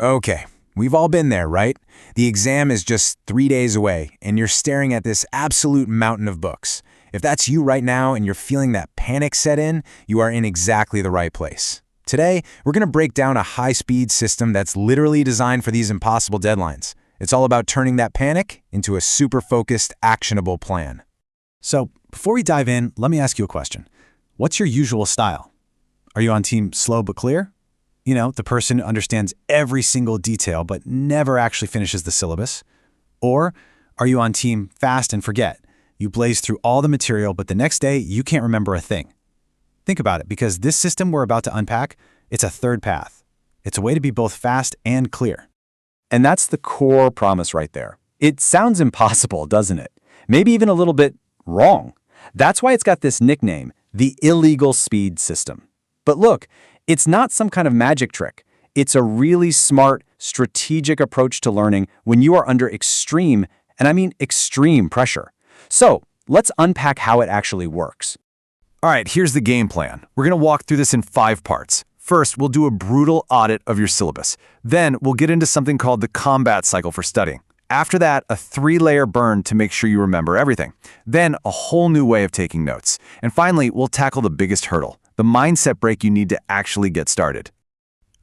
Okay, we've all been there, right? The exam is just 3 days away, and you're staring at this absolute mountain of books. If that's you right now and you're feeling that panic set in, you are in exactly the right place. Today, we're going to break down a high-speed system that's literally designed for these impossible deadlines. It's all about turning that panic into a super-focused, actionable plan. So, before we dive in, let me ask you a question. What's your usual style? Are you on team slow but clear? You know, the person who understands every single detail but never actually finishes the syllabus? Or are you on team fast and forget? You blaze through all the material, but the next day, you can't remember a thing. Think about it, because this system we're about to unpack, it's a third path. It's a way to be both fast and clear. And that's the core promise right there. It sounds impossible, doesn't it? Maybe even a little bit wrong. That's why it's got this nickname, the illegal speed system. But look, it's not some kind of magic trick. It's a really smart, strategic approach to learning when you are under extreme, and I mean extreme pressure. So let's unpack how it actually works. All right, here's the game plan. We're going to walk through this in 5 parts. First, we'll do a brutal audit of your syllabus. Then, we'll get into something called the combat cycle for studying. After that, a 3-layer burn to make sure you remember everything. Then, a whole new way of taking notes. And finally, we'll tackle the biggest hurdle, the mindset break you need to actually get started.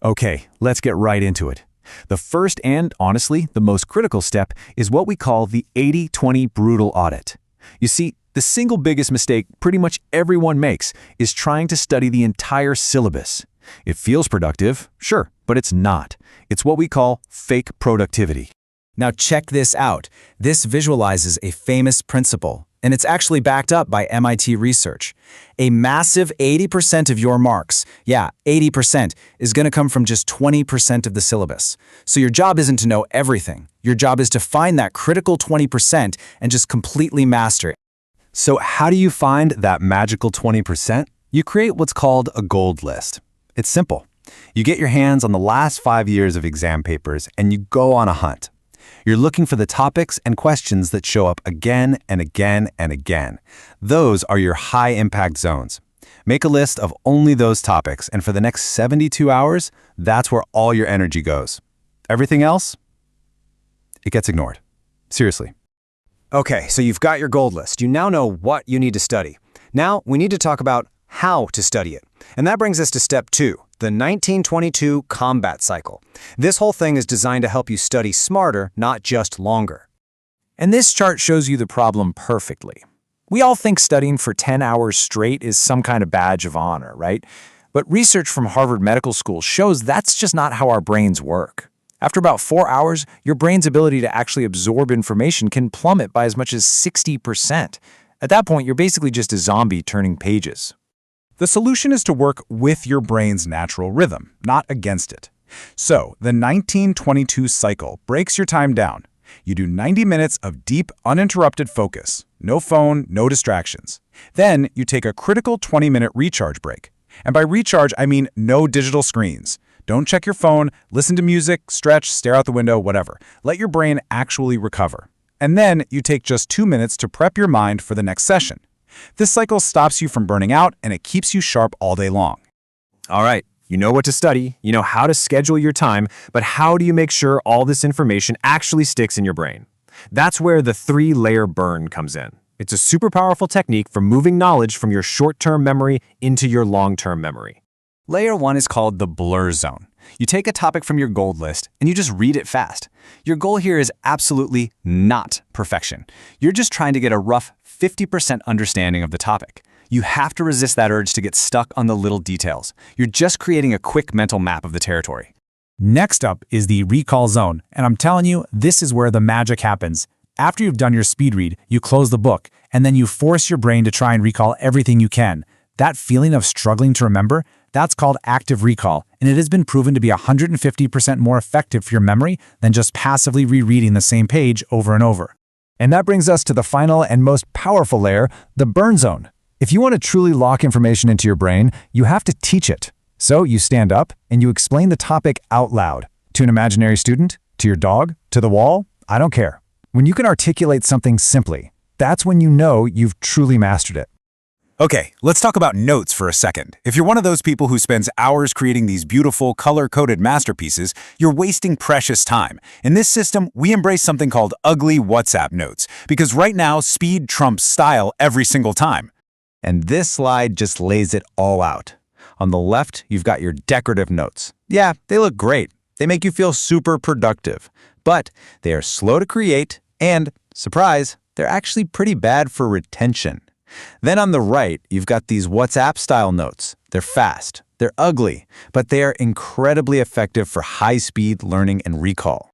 Okay, let's get right into it. The first and, honestly, the most critical step is what we call the 80-20 brutal audit. You see, the single biggest mistake pretty much everyone makes is trying to study the entire syllabus. It feels productive, sure, but it's not. It's what we call fake productivity. Now check this out. This visualizes a famous principle, and it's actually backed up by MIT research. A massive 80% of your marks, 80%, is going to come from just 20% of the syllabus. So your job isn't to know everything. Your job is to find that critical 20% and just completely master it. So how do you find that magical 20%? You create what's called a gold list. It's simple. You get your hands on the last 5 years of exam papers and you go on a hunt. You're looking for the topics and questions that show up again and again and again. Those are your high-impact zones. Make a list of only those topics, and for the next 72 hours, that's where all your energy goes. Everything else? It gets ignored. Seriously. Okay, so you've got your gold list. You now know what you need to study. Now, we need to talk about how to study it. And that brings us to step 2, the 1922 combat cycle. This whole thing is designed to help you study smarter, not just longer. And this chart shows you the problem perfectly. We all think studying for 10 hours straight is some kind of badge of honor, right? But research from Harvard Medical School shows that's just not how our brains work. After about 4 hours, your brain's ability to actually absorb information can plummet by as much as 60%. At that point, you're basically just a zombie turning pages. The solution is to work with your brain's natural rhythm, not against it. So, the 1922 cycle breaks your time down. You do 90 minutes of deep, uninterrupted focus. No phone, no distractions. Then, you take a critical 20-minute recharge break. And by recharge, I mean no digital screens. Don't check your phone, listen to music, stretch, stare out the window, whatever. Let your brain actually recover. And then, you take just 2 minutes to prep your mind for the next session. This cycle stops you from burning out, and it keeps you sharp all day long. All right, you know what to study, you know how to schedule your time, but how do you make sure all this information actually sticks in your brain? That's where the 3-layer burn comes in. It's a super powerful technique for moving knowledge from your short-term memory into your long-term memory. Layer 1 is called the blur zone. You take a topic from your gold list and you just read it fast. Your goal here is absolutely not perfection. You're just trying to get a rough 50% understanding of the topic. You have to resist that urge to get stuck on the little details. You're just creating a quick mental map of the territory. Next up is the recall zone, and I'm telling you, this is where the magic happens. After you've done your speed read, you close the book, and then you force your brain to try and recall everything you can. That feeling of struggling to remember, that's called active recall, and it has been proven to be 150% more effective for your memory than just passively rereading the same page over and over. And that brings us to the final and most powerful layer, the burn zone. If you want to truly lock information into your brain, you have to teach it. So you stand up and you explain the topic out loud. To an imaginary student, to your dog, to the wall, I don't care. When you can articulate something simply, that's when you know you've truly mastered it. Okay, let's talk about notes for a second. If you're one of those people who spends hours creating these beautiful, color-coded masterpieces, you're wasting precious time. In this system, we embrace something called ugly WhatsApp notes, because right now, speed trumps style every single time. And this slide just lays it all out. On the left, you've got your decorative notes. Yeah, they look great. They make you feel super productive. But they are slow to create and, surprise, they're actually pretty bad for retention. Then on the right, you've got these WhatsApp-style notes. They're fast, they're ugly, but they are incredibly effective for high-speed learning and recall.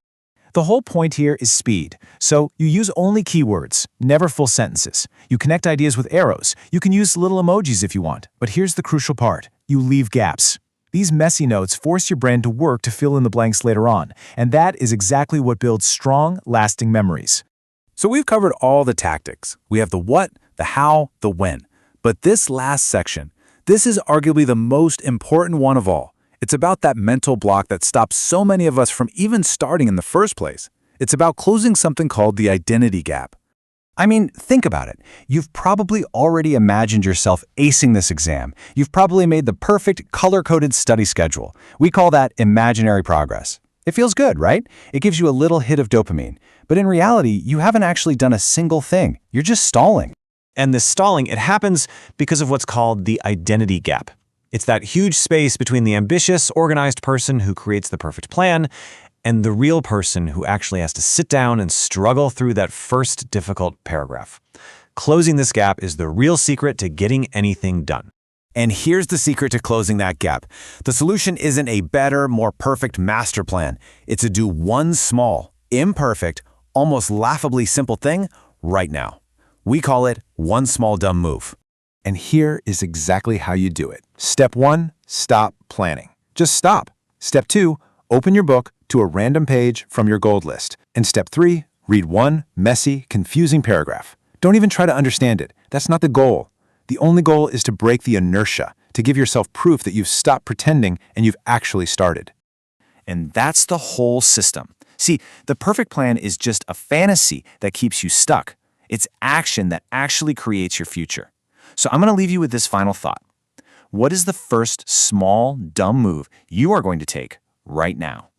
The whole point here is speed. So you use only keywords, never full sentences. You connect ideas with arrows. You can use little emojis if you want. But here's the crucial part. You leave gaps. These messy notes force your brain to work to fill in the blanks later on. And that is exactly what builds strong, lasting memories. So we've covered all the tactics. We have the what, the how, the when. But this last section, this is arguably the most important one of all. It's about that mental block that stops so many of us from even starting in the first place. It's about closing something called the identity gap. I mean, think about it. You've probably already imagined yourself acing this exam. You've probably made the perfect color-coded study schedule. We call that imaginary progress. It feels good, right? It gives you a little hit of dopamine. But in reality, you haven't actually done a single thing. You're just stalling. And this stalling, it happens because of what's called the identity gap. It's that huge space between the ambitious, organized person who creates the perfect plan and the real person who actually has to sit down and struggle through that first difficult paragraph. Closing this gap is the real secret to getting anything done. And here's the secret to closing that gap. The solution isn't a better, more perfect master plan. It's to do one small, imperfect, almost laughably simple thing right now. We call it one small dumb move. And here is exactly how you do it. Step 1, stop planning. Just stop. Step 2, open your book to a random page from your gold list. And step 3, read one messy, confusing paragraph. Don't even try to understand it. That's not the goal. The only goal is to break the inertia, to give yourself proof that you've stopped pretending and you've actually started. And that's the whole system. See, the perfect plan is just a fantasy that keeps you stuck. It's action that actually creates your future. So I'm going to leave you with this final thought. What is the first small, dumb move you are going to take right now?